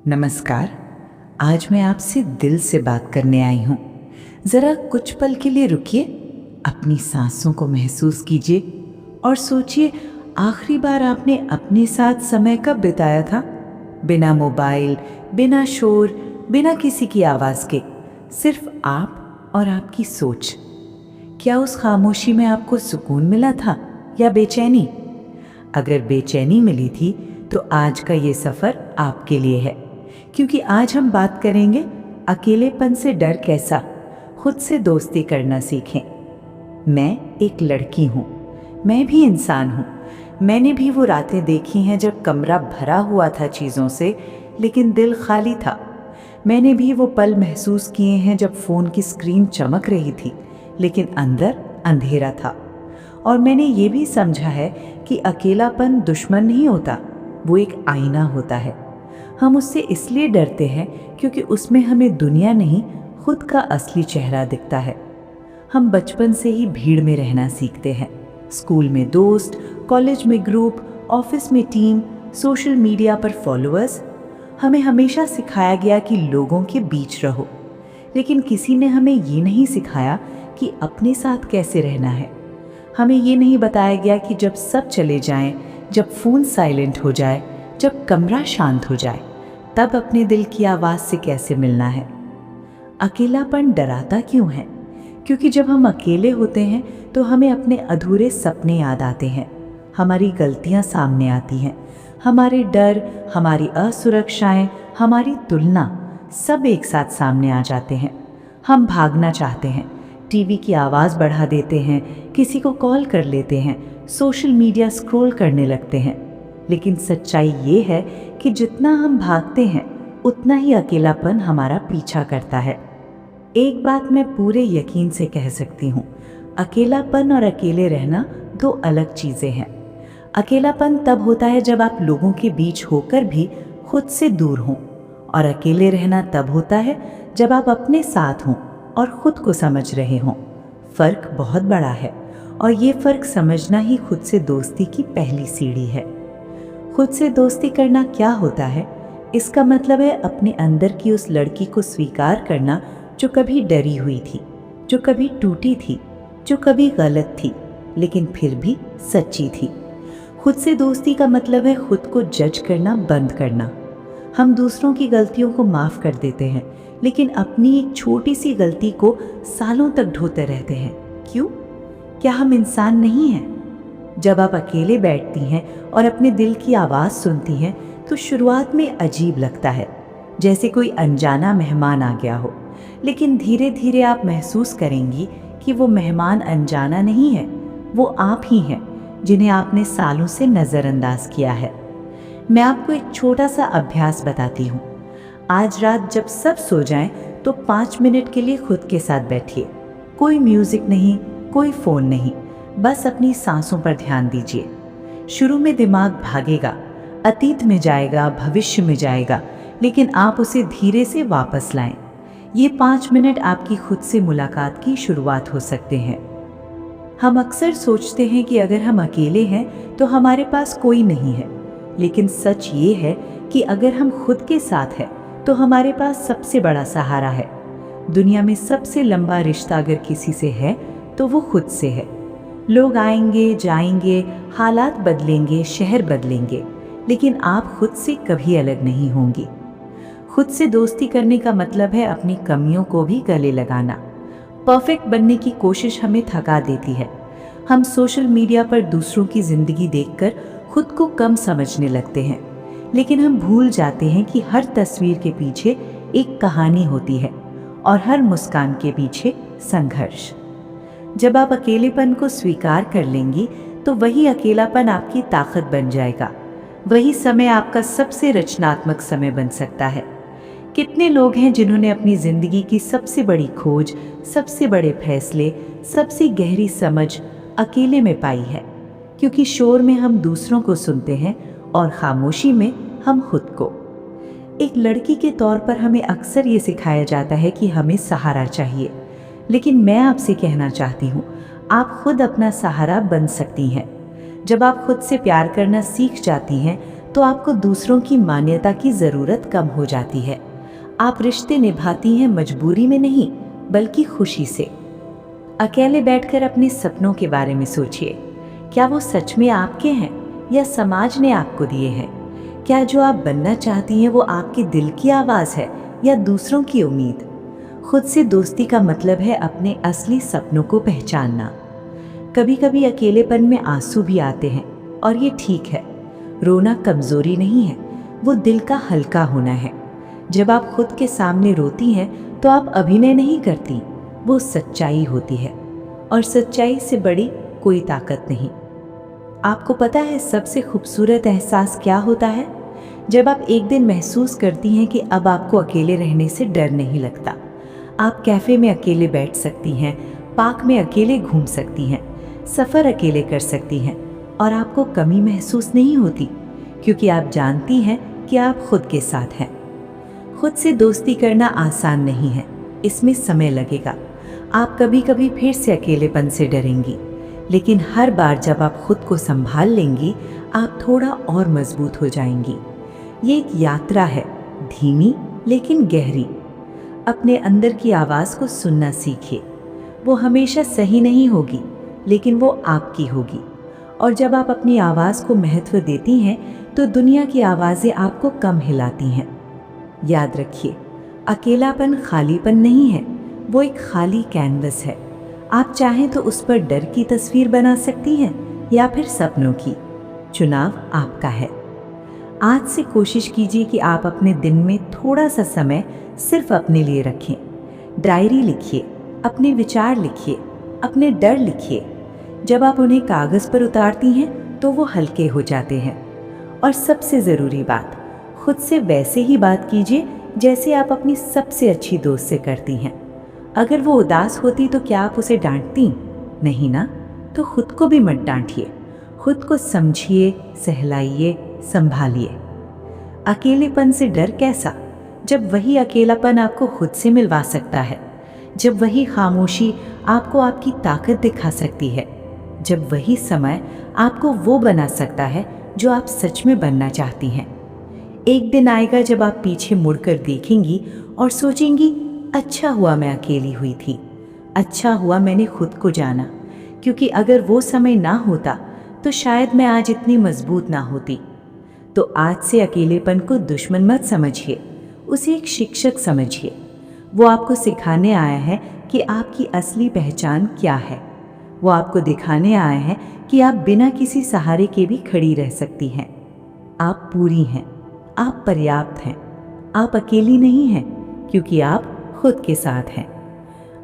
नमस्कार। आज मैं आपसे दिल से बात करने आई हूँ। ज़रा कुछ पल के लिए रुकिए, अपनी सांसों को महसूस कीजिए और सोचिए आखिरी बार आपने अपने साथ समय कब बिताया था। बिना मोबाइल, बिना शोर, बिना किसी की आवाज़ के, सिर्फ आप और आपकी सोच। क्या उस खामोशी में आपको सुकून मिला था या बेचैनी? अगर बेचैनी मिली थी तो आज का ये सफ़र आपके लिए है, क्योंकि आज हम बात करेंगे अकेलेपन से डर कैसा खुद से दोस्ती करना सीखें। मैं एक लड़की हूँ, मैं भी इंसान हूँ। मैंने भी वो रातें देखी हैं जब कमरा भरा हुआ था चीज़ों से लेकिन दिल खाली था। मैंने भी वो पल महसूस किए हैं जब फ़ोन की स्क्रीन चमक रही थी लेकिन अंदर अंधेरा था। और मैंने ये भी समझा है कि अकेलापन दुश्मन नहीं होता, वो एक आईना होता है। हम उससे इसलिए डरते हैं क्योंकि उसमें हमें दुनिया नहीं, खुद का असली चेहरा दिखता है। हम बचपन से ही भीड़ में रहना सीखते हैं। स्कूल में दोस्त, कॉलेज में ग्रुप, ऑफिस में टीम, सोशल मीडिया पर फॉलोअर्स। हमें हमेशा सिखाया गया कि लोगों के बीच रहो, लेकिन किसी ने हमें ये नहीं सिखाया कि अपने साथ कैसे रहना है। हमें ये नहीं बताया गया कि जब सब चले जाएं, जब फ़ोन साइलेंट हो जाए, जब कमरा शांत हो जाए, तब अपने दिल की आवाज़ से कैसे मिलना है। अकेलापन डराता क्यों है? क्योंकि जब हम अकेले होते हैं तो हमें अपने अधूरे सपने याद आते हैं, हमारी गलतियां सामने आती हैं, हमारे डर, हमारी असुरक्षाएं, हमारी तुलना, सब एक साथ सामने आ जाते हैं। हम भागना चाहते हैं, टीवी की आवाज़ बढ़ा देते हैं, किसी को कॉल कर लेते हैं, सोशल मीडिया स्क्रॉल करने लगते हैं। लेकिन सच्चाई ये है कि जितना हम भागते हैं उतना ही अकेलापन हमारा पीछा करता है। एक बात मैं पूरे यकीन से कह सकती हूँ, अकेलापन और अकेले रहना दो अलग चीज़ें हैं। अकेलापन तब होता है जब आप लोगों के बीच होकर भी खुद से दूर हों, और अकेले रहना तब होता है जब आप अपने साथ हों और खुद को समझ रहे हों। फ़र्क बहुत बड़ा है और ये फ़र्क समझना ही खुद से दोस्ती की पहली सीढ़ी है। खुद से दोस्ती करना क्या होता है? इसका मतलब है अपने अंदर की उस लड़की को स्वीकार करना जो कभी डरी हुई थी, जो कभी टूटी थी, जो कभी गलत थी लेकिन फिर भी सच्ची थी। खुद से दोस्ती का मतलब है खुद को जज करना बंद करना। हम दूसरों की गलतियों को माफ़ कर देते हैं लेकिन अपनी एक छोटी सी गलती को सालों तक ढोते रहते हैं। क्यों? क्या हम इंसान नहीं हैं? जब आप अकेले बैठती हैं और अपने दिल की आवाज़ सुनती हैं तो शुरुआत में अजीब लगता है, जैसे कोई अनजाना मेहमान आ गया हो। लेकिन धीरे धीरे आप महसूस करेंगी कि वो मेहमान अनजाना नहीं है, वो आप ही हैं जिन्हें आपने सालों से नज़रअंदाज किया है। मैं आपको एक छोटा सा अभ्यास बताती हूँ। आज रात जब सब सो जाएं तो 5 मिनट के लिए खुद के साथ बैठिए। कोई म्यूज़िक नहीं, कोई फ़ोन नहीं, बस अपनी सांसों पर ध्यान दीजिए। शुरू में दिमाग भागेगा, अतीत में जाएगा, भविष्य में जाएगा, लेकिन आप उसे धीरे से वापस लाएं। ये 5 मिनट आपकी खुद से मुलाकात की शुरुआत हो सकते हैं। हम अक्सर सोचते हैं कि अगर हम अकेले हैं तो हमारे पास कोई नहीं है, लेकिन सच ये है कि अगर हम खुद के साथ हैं तो हमारे पास सबसे बड़ा सहारा है। दुनिया में सबसे लंबा रिश्ता अगर किसी से है तो वो खुद से है। लोग आएंगे जाएंगे, हालात बदलेंगे, शहर बदलेंगे, लेकिन आप खुद से कभी अलग नहीं होंगी। खुद से दोस्ती करने का मतलब है अपनी कमियों को भी गले लगाना। परफेक्ट बनने की कोशिश हमें थका देती है। हम सोशल मीडिया पर दूसरों की ज़िंदगी देखकर खुद को कम समझने लगते हैं, लेकिन हम भूल जाते हैं कि हर तस्वीर के पीछे एक कहानी होती है और हर मुस्कान के पीछे संघर्ष। जब आप अकेलेपन को स्वीकार कर लेंगी तो वही अकेलापन आपकी ताकत बन जाएगा। वही समय आपका सबसे रचनात्मक समय बन सकता है। कितने लोग हैं जिन्होंने अपनी ज़िंदगी की सबसे बड़ी खोज, सबसे बड़े फैसले, सबसे गहरी समझ अकेले में पाई है? क्योंकि शोर में हम दूसरों को सुनते हैं और खामोशी में हम खुद को। एक लड़की के तौर पर हमें अक्सर ये सिखाया जाता है कि हमें सहारा चाहिए, लेकिन मैं आपसे कहना चाहती हूँ, आप खुद अपना सहारा बन सकती हैं। जब आप खुद से प्यार करना सीख जाती हैं तो आपको दूसरों की मान्यता की ज़रूरत कम हो जाती है। आप रिश्ते निभाती हैं मजबूरी में नहीं, बल्कि खुशी से। अकेले बैठकर अपने सपनों के बारे में सोचिए। क्या वो सच में आपके हैं या समाज ने आपको दिए हैं? क्या जो आप बनना चाहती हैं वो आपके दिल की आवाज़ है या दूसरों की उम्मीद? खुद से दोस्ती का मतलब है अपने असली सपनों को पहचानना। कभी कभी अकेलेपन में आंसू भी आते हैं और ये ठीक है। रोना कमज़ोरी नहीं है, वो दिल का हल्का होना है। जब आप खुद के सामने रोती हैं तो आप अभिनय नहीं करती, वो सच्चाई होती है। और सच्चाई से बड़ी कोई ताकत नहीं। आपको पता है सबसे खूबसूरत एहसास क्या होता है? जब आप एक दिन महसूस करती हैं कि अब आपको अकेले रहने से डर नहीं लगता। आप कैफ़े में अकेले बैठ सकती हैं, पार्क में अकेले घूम सकती हैं, सफ़र अकेले कर सकती हैं और आपको कमी महसूस नहीं होती, क्योंकि आप जानती हैं कि आप खुद के साथ हैं। खुद से दोस्ती करना आसान नहीं है, इसमें समय लगेगा। आप कभी कभी फिर से अकेलेपन से डरेंगी, लेकिन हर बार जब आप खुद को संभाल लेंगी, आप थोड़ा और मजबूत हो जाएंगी। ये एक यात्रा है, धीमी लेकिन गहरी। अपने अंदर की आवाज़ को सुनना सीखिए। वो हमेशा सही नहीं होगी, लेकिन वो आपकी होगी। और जब आप अपनी आवाज़ को महत्व देती हैं, तो दुनिया की आवाज़ें आपको कम हिलाती हैं। याद रखिए, अकेलापन खालीपन नहीं है, वो एक खाली कैनवस है। आप चाहें तो उस पर डर की तस्वीर बना सकती हैं या फिर सपनों की। चुनाव आपका है। आज से कोशिश कीजिए कि आप अपने दिन में थोड़ा सा समय सिर्फ अपने लिए रखें। डायरी लिखिए, अपने विचार लिखिए, अपने डर लिखिए। जब आप उन्हें कागज़ पर उतारती हैं तो वो हल्के हो जाते हैं। और सबसे ज़रूरी बात, खुद से वैसे ही बात कीजिए जैसे आप अपनी सबसे अच्छी दोस्त से करती हैं। अगर वो उदास होती तो क्या आप उसे डांटती? नहीं ना? तो खुद को भी मत डांटिए। खुद को समझिए, सहलाइए, संभालिए। अकेलेपन से डर कैसा, जब वही अकेलापन आपको खुद से मिलवा सकता है, जब वही खामोशी आपको आपकी ताकत दिखा सकती है, जब वही समय आपको वो बना सकता है जो आप सच में बनना चाहती हैं। एक दिन आएगा जब आप पीछे मुड़कर देखेंगी और सोचेंगी, अच्छा हुआ मैं अकेली हुई थी, अच्छा हुआ मैंने खुद को जाना, क्योंकि अगर वो समय ना होता तो शायद मैं आज इतनी मजबूत ना होती। तो आज से अकेलेपन को दुश्मन मत समझिए, उसे एक शिक्षक समझिए। वो आपको सिखाने आया है कि आपकी असली पहचान क्या है। वो आपको दिखाने आया है कि आप बिना किसी सहारे के भी खड़ी रह सकती हैं। आप पूरी हैं, आप पर्याप्त हैं, आप अकेली नहीं हैं, क्योंकि आप खुद के साथ हैं।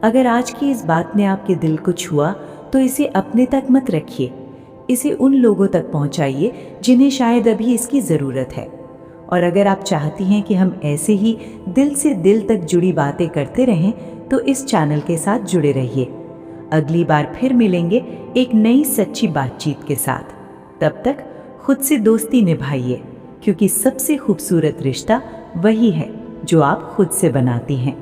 अगर आज की इस बात ने आपके दिल को छुआ तो इसे अपने तक मत रखिए, इसे उन लोगों तक पहुंचाइए जिन्हें शायद अभी इसकी ज़रूरत है। और अगर आप चाहती हैं कि हम ऐसे ही दिल से दिल तक जुड़ी बातें करते रहें तो इस चैनल के साथ जुड़े रहिए। अगली बार फिर मिलेंगे एक नई सच्ची बातचीत के साथ। तब तक खुद से दोस्ती निभाइए, क्योंकि सबसे खूबसूरत रिश्ता वही है जो आप खुद से बनाती हैं।